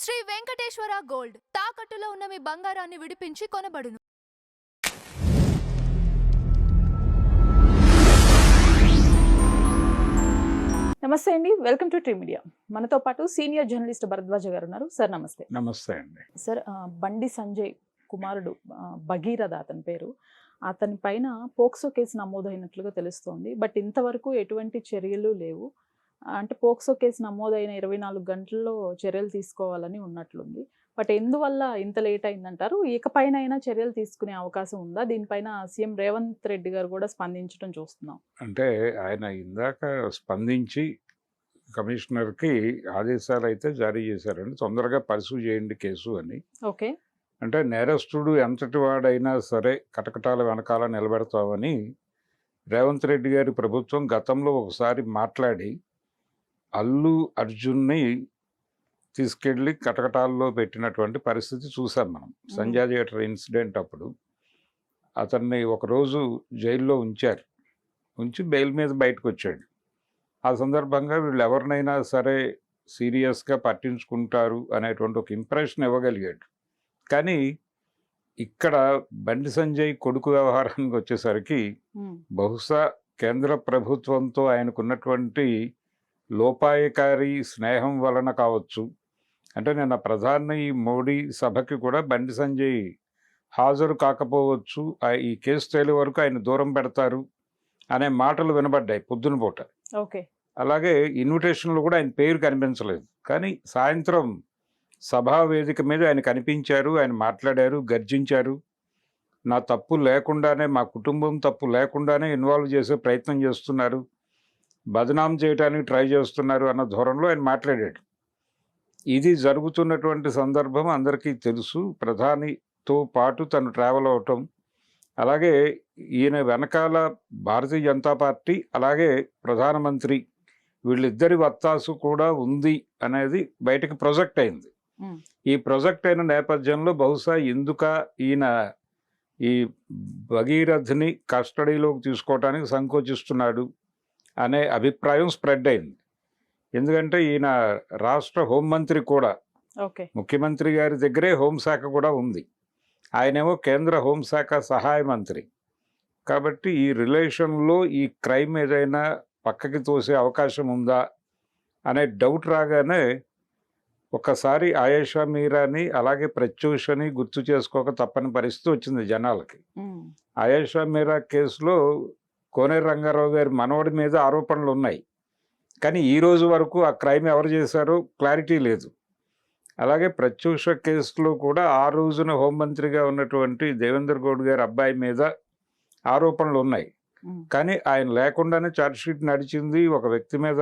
Shri Venkateswara gold తాకట్టులో ఉన్న మీ బంగారాన్ని విడిపించి కొనబడును. నమస్తే అండి, వెల్కమ్ టు ట్రీ మీడియా. మనతో పాటు సీనియర్ జర్నలిస్ట్ భరద్వాజ గారు ఉన్నారు. సార్ నమస్తే. నమస్తే అండి. సార్, బండి సంజయ్ కుమారుడు భగీరథ అతని పేరు, అతని పైన పోక్సో కేసు నమోదైనట్లుగా తెలుస్తోంది. బట్ ఇంతవరకు ఎటువంటి చర్యలు లేవు. అంటే పోక్సో కేసు నమోదైన 24 గంటల్లో చర్యలు తీసుకోవాలని ఉన్నట్లుంది. బట్ ఎందువల్ల ఇంత లేట్ అయిందంటారు? ఇకపైన అయినా చర్యలు తీసుకునే అవకాశం ఉందా? దీనిపైన సీఎం రేవంత్ రెడ్డి గారు కూడా స్పందించడం చూస్తున్నాం. అంటే ఆయన ఇందాక స్పందించి కమిషనర్కి ఆదేశాలు అయితే జారీ చేశారండి, తొందరగా పర్సూ చేయండి కేసు అని. ఓకే. అంటే నేరస్తుడు ఎంతటి వాడైనా సరే కటకటాల వెనకాల నిలబెడతామని రేవంత్ రెడ్డి గారి ప్రభుత్వం గతంలో ఒకసారి మాట్లాడి అల్లు అర్జున్ని తీసుకెళ్ళి కటకటాల్లో పెట్టినటువంటి పరిస్థితి చూసాం మనం. సంజయ్ థియేటర్ ఇన్సిడెంట్ అప్పుడు అతన్ని ఒకరోజు జైల్లో ఉంచారు, ఉంచి బెయిల్ మీద బయటకు వచ్చాడు. ఆ సందర్భంగా వీళ్ళు ఎవరినైనా సరే సీరియస్గా పట్టించుకుంటారు అనేటువంటి ఒక ఇంప్రెషన్ ఇవ్వగలిగాడు. కానీ ఇక్కడ బండి సంజయ్ కొడుకు వ్యవహారానికి వచ్చేసరికి బహుశా కేంద్ర ప్రభుత్వంతో ఆయనకున్నటువంటి లోపాయకారి స్నేహం వలన కావచ్చు. అంటే నిన్న ప్రధాని మోడీ సభకి కూడా బండి సంజయ్ హాజరు కాకపోవచ్చు, ఈ కేసు తేలే వరకు ఆయన దూరం పెడతారు అనే మాటలు వినబడ్డాయి పొద్దున పూట. ఓకే. అలాగే ఇన్విటేషన్లు కూడా ఆయన పేరు కనిపించలేదు. కానీ సాయంత్రం సభా వేదిక మీద ఆయన కనిపించారు, ఆయన మాట్లాడారు, గర్జించారు. నా తప్పు లేకుండానే, మా కుటుంబం తప్పు లేకుండానే ఇన్వాల్వ్ చేసే ప్రయత్నం చేస్తున్నారు, బదనాం చేయడానికి ట్రై చేస్తున్నారు అన్న ధోరణిలో ఆయన మాట్లాడాడు. ఇది జరుగుతున్నటువంటి సందర్భం అందరికీ తెలుసు. ప్రధానితో పాటు తను ట్రావెల్ అవటం, అలాగే ఈయన వెనకాల భారతీయ జనతా పార్టీ అలాగే ప్రధానమంత్రి వీళ్ళిద్దరి వత్తాసు కూడా ఉంది అనేది బయటకు ప్రొజెక్ట్ అయింది. ఈ ప్రొజెక్ట్ అయిన నేపథ్యంలో బహుశా ఎందుక ఈయన ఈ భగీరథ్ని కస్టడీలోకి తీసుకోవడానికి సంకోచిస్తున్నాడు అనే అభిప్రాయం స్ప్రెడ్ అయింది. ఎందుకంటే ఈయన రాష్ట్ర హోంమంత్రి కూడా, ముఖ్యమంత్రి గారి దగ్గరే హోంశాఖ కూడా ఉంది, ఆయనేమో కేంద్ర హోంశాఖ సహాయ మంత్రి. కాబట్టి ఈ రిలేషన్లో ఈ క్రైమ్ ఏదైనా పక్కకి తోసే అవకాశం ఉందా అనే డౌట్ రాగానే ఒకసారి ఆయేషా మీరాని అలాగే ప్రత్యూషని గుర్తు చేసుకోక తప్పని పరిస్థితి వచ్చింది జనాలకి. ఆయేషా మీరా కేసులో కోనేరు రంగారావు గారి మనవడి మీద ఆరోపణలు ఉన్నాయి, కానీ ఈ రోజు వరకు ఆ క్రైమ్ ఎవరు చేశారో క్లారిటీ లేదు. అలాగే ప్రత్యూష కేసులో కూడా ఆ రోజున హోంమంత్రిగా ఉన్నటువంటి దేవేంద్ర గౌడ్ గారి అబ్బాయి మీద ఆరోపణలు ఉన్నాయి, కానీ ఆయన లేకుండానే ఛార్జ్షీట్ నడిచింది, ఒక వ్యక్తి మీద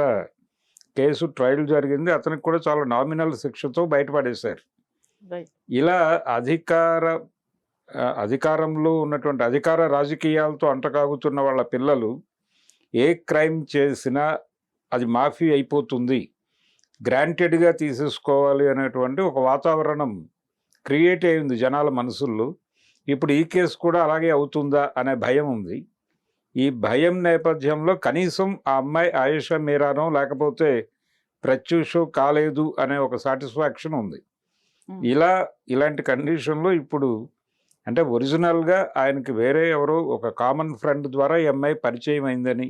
కేసు ట్రయల్ జరిగింది, అతనికి కూడా చాలా నామినల్ శిక్షతో బయటపడేశారు. ఇలా అధికారంలో ఉన్నటువంటి అధికార రాజకీయాలతో అంటకాగుతున్న వాళ్ళ పిల్లలు ఏ క్రైమ్ చేసినా అది మాఫీ అయిపోతుంది, గ్రాంటెడ్గా తీసేసుకోవాలి అనేటువంటి ఒక వాతావరణం క్రియేట్ అయింది జనాల మనసుల్లో. ఇప్పుడు ఈ కేసు కూడా అలాగే అవుతుందా అనే భయం ఉంది. ఈ భయం నేపథ్యంలో కనీసం ఆ అమ్మాయి ఆయేషా మీరానో లేకపోతే ప్రత్యూషో కాలేదు అనే ఒక సాటిస్ఫాక్షన్ ఉంది. ఇలాంటి కండిషన్లో ఇప్పుడు అంటే ఒరిజినల్గా ఆయనకి వేరే ఎవరో ఒక కామన్ ఫ్రెండ్ ద్వారా ఈ అమ్మాయి పరిచయం అయిందని,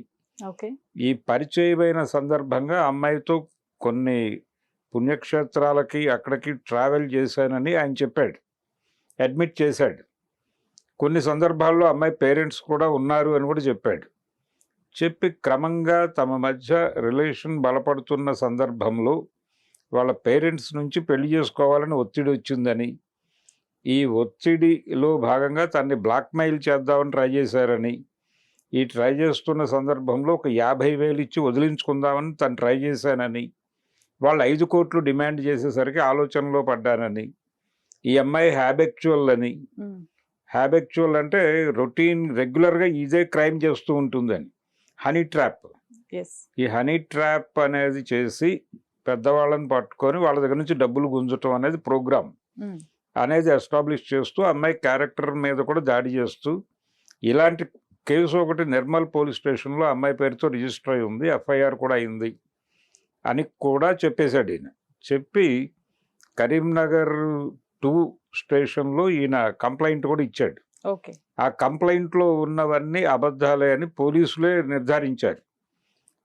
ఈ పరిచయమైన సందర్భంగా అమ్మాయితో కొన్ని పుణ్యక్షేత్రాలకి అక్కడికి ట్రావెల్ చేశానని ఆయన చెప్పాడు, అడ్మిట్ చేశాడు. కొన్ని సందర్భాల్లో అమ్మాయి పేరెంట్స్ కూడా ఉన్నారు అని కూడా చెప్పాడు. చెప్పి క్రమంగా తమ మధ్య రిలేషన్ బలపడుతున్న సందర్భంలో వాళ్ళ పేరెంట్స్ నుంచి పెళ్లి చేసుకోవాలని ఒత్తిడి వచ్చిందని, ఈ ఒత్తిడిలో భాగంగా తనని బ్లాక్మెయిల్ చేద్దామని ట్రై చేశారని, ఈ ట్రై చేస్తున్న సందర్భంలో ఒక 50,000 ఇచ్చి వదిలించుకుందామని తను ట్రై చేశానని, వాళ్ళు 5 కోట్లు డిమాండ్ చేసేసరికి ఆలోచనలో పడ్డానని, ఈ అమ్మాయి హ్యాబిచువల్ అని, హ్యాబిచువల్ అంటే రొటీన్ రెగ్యులర్గా ఇదే క్రైమ్ చేస్తూ ఉంటుందని, హనీ ట్రాప్, ఈ హనీ ట్రాప్ అనేది చేసి పెద్దవాళ్ళని పట్టుకొని వాళ్ళ దగ్గర నుంచి డబ్బులు గుంజటం అనేది ప్రోగ్రామ్ అనేది ఎస్టాబ్లిష్ చేస్తూ అమ్మాయి క్యారెక్టర్ మీద కూడా దాడి చేస్తూ, ఇలాంటి కేసు ఒకటి నిర్మల్ పోలీస్ స్టేషన్లో అమ్మాయి పేరుతో రిజిస్టర్ అయి ఉంది, ఎఫ్ఐఆర్ కూడా అయింది అని కూడా చెప్పేశాడు ఈయన. చెప్పి కరీంనగర్ 2 స్టేషన్లో ఈయన కంప్లైంట్ కూడా ఇచ్చాడు. ఓకే. ఆ కంప్లైంట్లో ఉన్నవన్నీ అబద్ధాలే అని పోలీసులే నిర్ధారించారు.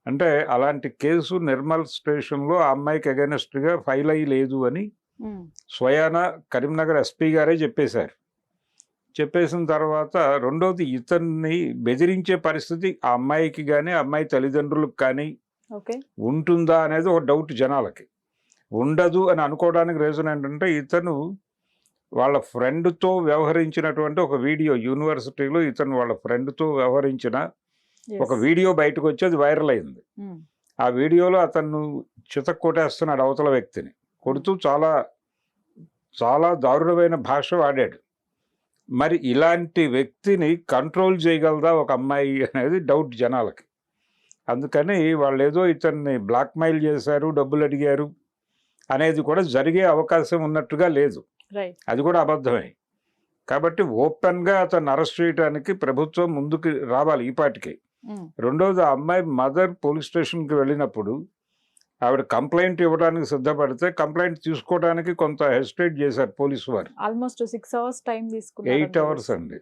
అంటే అలాంటి కేసు నిర్మల్ స్టేషన్లో ఆ అమ్మాయికి అగైనెస్ట్గా ఫైల్ అయ్యి లేదు అని స్వయాన కరీంనగర్ ఎస్పీ గారే చెప్పేశారు. చెప్పేసిన తర్వాత రెండోది ఇతన్ని బెదిరించే పరిస్థితి ఆ అమ్మాయికి కానీ అమ్మాయి తల్లిదండ్రులకు కానీ ఓకే. ఉంటుందా అనేది ఒక డౌట్ జనాలకి. ఉండదు అని అనుకోవడానికి రీజన్ ఏంటంటే ఇతను వాళ్ళ ఫ్రెండ్తో వ్యవహరించినటువంటి ఒక వీడియో యూనివర్సిటీలో ఇతను వాళ్ళ ఫ్రెండ్తో వ్యవహరించిన ఒక వీడియో బయటకు వచ్చి అది వైరల్ అయింది. ఆ వీడియోలో అతను చితక్ కొట్టేస్తున్నాడు అవతల వ్యక్తిని. కొడుతూ చాలా చాలా దారుణమైన భాష వాడాడు. మరి ఇలాంటి వ్యక్తిని కంట్రోల్ చేయగలదా ఒక అమ్మాయి అనేది డౌట్ జనాలకి. అందుకని వాళ్ళు ఏదో ఇతన్ని బ్లాక్మెయిల్ చేశారు, డబ్బులు అడిగారు అనేది కూడా జరిగే అవకాశం ఉన్నట్టుగా లేదు. అది కూడా అబద్ధమే. కాబట్టి ఓపెన్గా అతన్ని అరెస్ట్ చేయడానికి ప్రభుత్వం ముందుకు రావాలి ఈ పాటికి. రెండోది ఆ అమ్మాయి మదర్ పోలీస్ స్టేషన్కి వెళ్ళినప్పుడు ఆవిడ కంప్లైంట్ ఇవ్వడానికి సిద్ధపడితే కంప్లైంట్ తీసుకోవడానికి కొంత హెసిటేట్ చేశారు పోలీసు వారు. ఆల్మోస్ట్ 6 hours టైం తీసుకున్నారు. 8 hours అండి.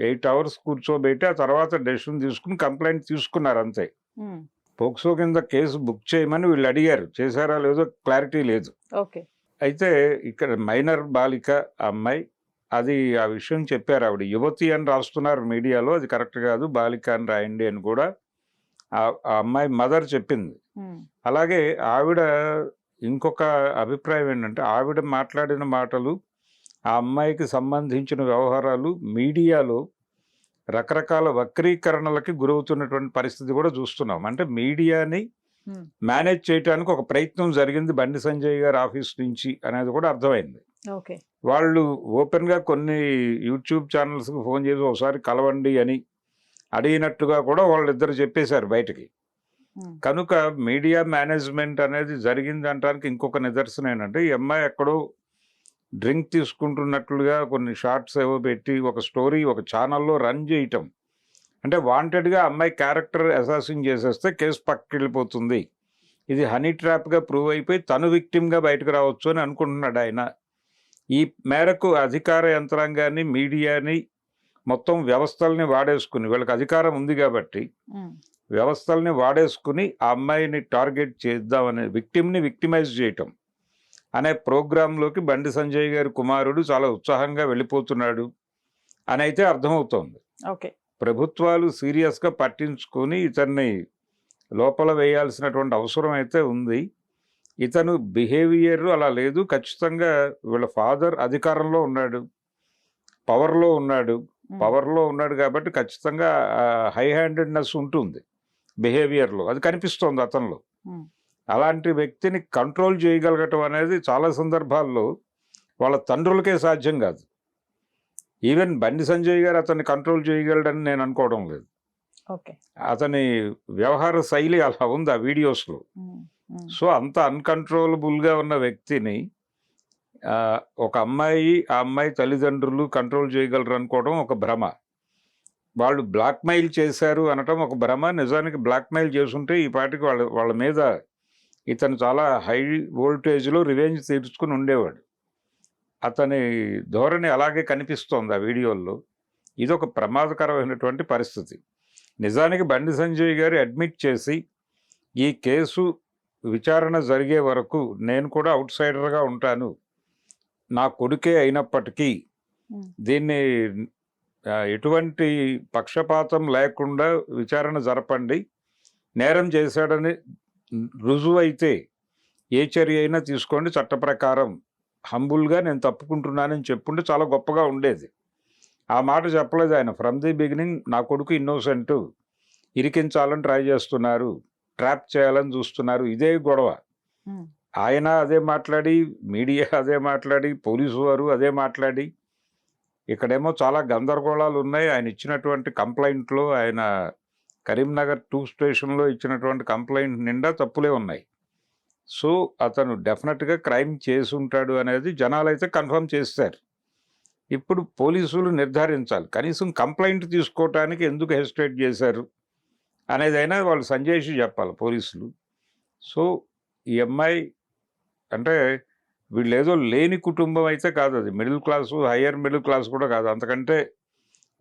8 hours కూర్చోబెట్టి ఆ తర్వాత డెసిషన్ తీసుకుని కంప్లైంట్ తీసుకున్నారు అంతే. పోక్సో కింద కేసు బుక్ చేయమని వీళ్ళు అడిగారు. చేశారా లేదో క్లారిటీ లేదు. అయితే ఇక్కడ మైనర్ బాలిక అమ్మాయి అది ఆ విషయం చెప్పారు. ఆవిడ యువతి అని రాస్తున్నారు మీడియాలో, అది కరెక్ట్ కాదు, బాలిక అని రాయండి అని కూడా ఆ అమ్మాయి మదర్ చెప్పింది. అలాగే ఆవిడ ఇంకొక అభిప్రాయం ఏంటంటే ఆవిడ మాట్లాడిన మాటలు, ఆ అమ్మాయికి సంబంధించిన వ్యవహారాలు మీడియాలో రకరకాల వక్రీకరణలకి గురవుతున్నటువంటి పరిస్థితి కూడా చూస్తున్నాం. అంటే మీడియాని మేనేజ్ చేయడానికి ఒక ప్రయత్నం జరిగింది బండి సంజయ్ గారి ఆఫీస్ నుంచి అనేది కూడా అర్థమైంది. వాళ్ళు ఓపెన్గా కొన్ని యూట్యూబ్ ఛానల్స్కి ఫోన్ చేసి ఒకసారి కలవండి అని అడిగినట్టుగా కూడా వాళ్ళిద్దరు చెప్పేశారు బయటకి. కనుక మీడియా మేనేజ్మెంట్ అనేది జరిగింది అనడానికి ఇంకొక నిదర్శనం ఏంటంటే ఈ అమ్మాయి ఎక్కడో డ్రింక్ తీసుకుంటున్నట్లుగా కొన్ని షార్ట్స్ ఏవో పెట్టి ఒక స్టోరీ ఒక ఛానల్లో రన్ చేయటం. అంటే వాంటెడ్గా అమ్మాయి క్యారెక్టర్ అసాసిన్ చేసేస్తే కేసు పక్కకి వెళ్ళిపోతుంది, ఇది హనీ ట్రాప్గా ప్రూవ్ అయిపోయి తను విక్టిమ్గా బయటకు రావచ్చు అని అనుకుంటున్నాడు ఆయన. ఈ మేరకు అధికార యంత్రాంగాన్ని మీడియాని మొత్తం వ్యవస్థల్ని వాడేసుకుని, వీళ్ళకి అధికారం ఉంది కాబట్టి వ్యవస్థల్ని వాడేసుకుని ఆ అమ్మాయిని టార్గెట్ చేద్దామని విక్టిమ్ని విక్టిమైజ్ చేయటం అనే ప్రోగ్రాంలోకి బండి సంజయ్ గారి కుమారుడు చాలా ఉత్సాహంగా వెళ్ళిపోతున్నాడు అని అయితే అర్థమవుతోంది. ప్రభుత్వాలు సీరియస్గా పట్టించుకొని ఇతన్ని లోపల వేయాల్సినటువంటి అవసరం అయితే ఉంది. ఇతను బిహేవియర్ అలా లేదు. ఖచ్చితంగా వీళ్ళ ఫాదర్ అధికారంలో ఉన్నాడు, పవర్లో ఉన్నాడు కాబట్టి ఖచ్చితంగా హై హ్యాండెడ్నెస్ ఉంటుంది బిహేవియర్లో, అది కనిపిస్తోంది అతనిలో. అలాంటి వ్యక్తిని కంట్రోల్ చేయగలగటం అనేది చాలా సందర్భాల్లో వాళ్ళ తండ్రులకే సాధ్యం కాదు. ఈవెన్ బండి సంజయ్ గారు అతన్ని కంట్రోల్ చేయగలడని నేను అనుకోవడం లేదు. అతని వ్యవహార శైలి అలా ఉంది ఆ వీడియోస్లో. సో అంత అన్కంట్రోలబుల్గా ఉన్న వ్యక్తిని ఒక అమ్మాయి, ఆ అమ్మాయి తల్లిదండ్రులు కంట్రోల్ చేయగలరు అనుకోవడం ఒక భ్రమ. వాళ్ళు బ్లాక్మెయిల్ చేశారు అనటం ఒక భ్రమ. నిజానికి బ్లాక్మెయిల్ చేసుంటే ఈ పాటికి వాళ్ళ మీద ఇతను చాలా హై వోల్టేజ్లో రివెంజ్ తీర్చుకుని ఉండేవాడు. అతని ధోరణి అలాగే కనిపిస్తోంది ఆ వీడియోల్లో. ఇది ఒక ప్రమాదకరమైనటువంటి పరిస్థితి. నిజానికి బండి సంజయ్ గారు అడ్మిట్ చేసి ఈ కేసు విచారణ జరిగే వరకు నేను కూడా అవుట్ సైడర్గా ఉంటాను, నా కొడుకే అయినప్పటికీ దీన్ని ఎటువంటి పక్షపాతం లేకుండా విచారణ జరపండి, నేరం చేశాడని రుజువు అయితే ఏ చర్య అయినా తీసుకోండి, చట్ట ప్రకారం హంబుల్గా నేను తప్పుకుంటున్నానని చెప్పుంటే చాలా గొప్పగా ఉండేది. ఆ మాట చెప్పలేదు ఆయన. ఫ్రమ్ ది బిగినింగ్ నా కొడుకు ఇన్నోసెంట్, ఇరికించాలని ట్రై చేస్తున్నారు, ట్రాప్ చేయాలని చూస్తున్నారు, ఇదే గొడవ. ఆయన అదే మాట్లాడి, మీడియా అదే మాట్లాడి, పోలీసు వారు అదే మాట్లాడి, ఇక్కడేమో చాలా గందరగోళాలు ఉన్నాయి. ఆయన ఇచ్చినటువంటి కంప్లైంట్లో, ఆయన కరీంనగర్ 2 స్టేషన్లో ఇచ్చినటువంటి కంప్లైంట్ నిండా తప్పులే ఉన్నాయి. సో అతను డెఫినెట్గా క్రైమ్ చేసి ఉంటాడు అనేది జనాలైతే కన్ఫర్మ్ చేస్తారు. ఇప్పుడు పోలీసులు నిర్ధారించాలి, కనీసం కంప్లైంట్ తీసుకోవటానికి ఎందుకు హెసిటేట్ చేశారు అనేదైనా వాళ్ళు సంజయ్షి చెప్పాలి పోలీసులు. సో ఈ అమ్మాయి అంటే వీళ్ళు ఏదో లేని కుటుంబం అయితే కాదు, అది middle class, higher middle class కూడా కాదు, అంతకంటే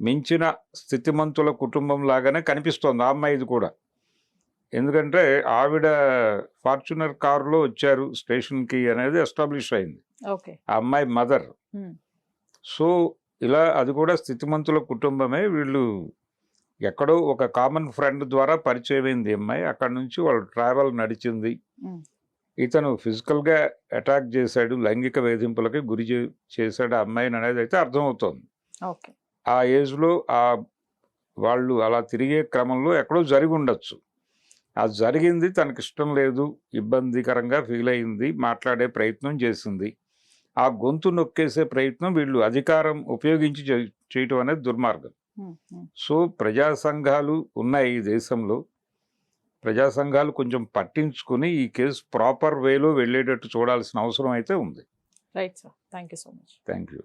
మించిన స్థితిమంతుల కుటుంబం లాగానే కనిపిస్తోంది ఆ అమ్మాయిది కూడా. ఎందుకంటే ఆవిడ ఫార్చునర్ కారులో వచ్చారు స్టేషన్కి అనేది ఎస్టాబ్లిష్ అయింది, ఓకే. ఆ అమ్మాయి మదర్. Hmm. సో ఇలా అది కూడా స్థితిమంతుల కుటుంబమే. వీళ్ళు ఎక్కడో ఒక కామన్ ఫ్రెండ్ ద్వారా పరిచయం అయింది ఈ అమ్మాయి, అక్కడ నుంచి వాళ్ళు ట్రావెల్ నడిచింది. Hmm. ఇతను ఫిజికల్గా అటాక్ చేశాడు, లైంగిక వేధింపులకి గురి చేశాడు ఆ అమ్మాయిని అనేది అయితే అర్థమవుతోంది. ఓకే. ఆ ఏజ్లో వాళ్ళు అలా తిరిగే క్రమంలో ఎక్కడో జరిగి ఉండొచ్చు. ఆ జరిగింది తనకి ఇష్టం లేదు, ఇబ్బందికరంగా ఫీల్ అయింది, మాట్లాడే ప్రయత్నం చేసింది. ఆ గొంతు నొక్కేసే ప్రయత్నం వీళ్ళు అధికారం ఉపయోగించి చేయటం అనేది దుర్మార్గం. Hmm. Hmm. సో ప్రజా సంఘాలు ఉన్నాయి ఈ దేశంలో, ప్రజా సంఘాలు కొంచెం పట్టించుకుని ఈ కేసు ప్రాపర్ వేలో వెళ్ళేటట్టు చూడాల్సిన అవసరం అయితే ఉంది. Right sir, thank you so much. Thank you.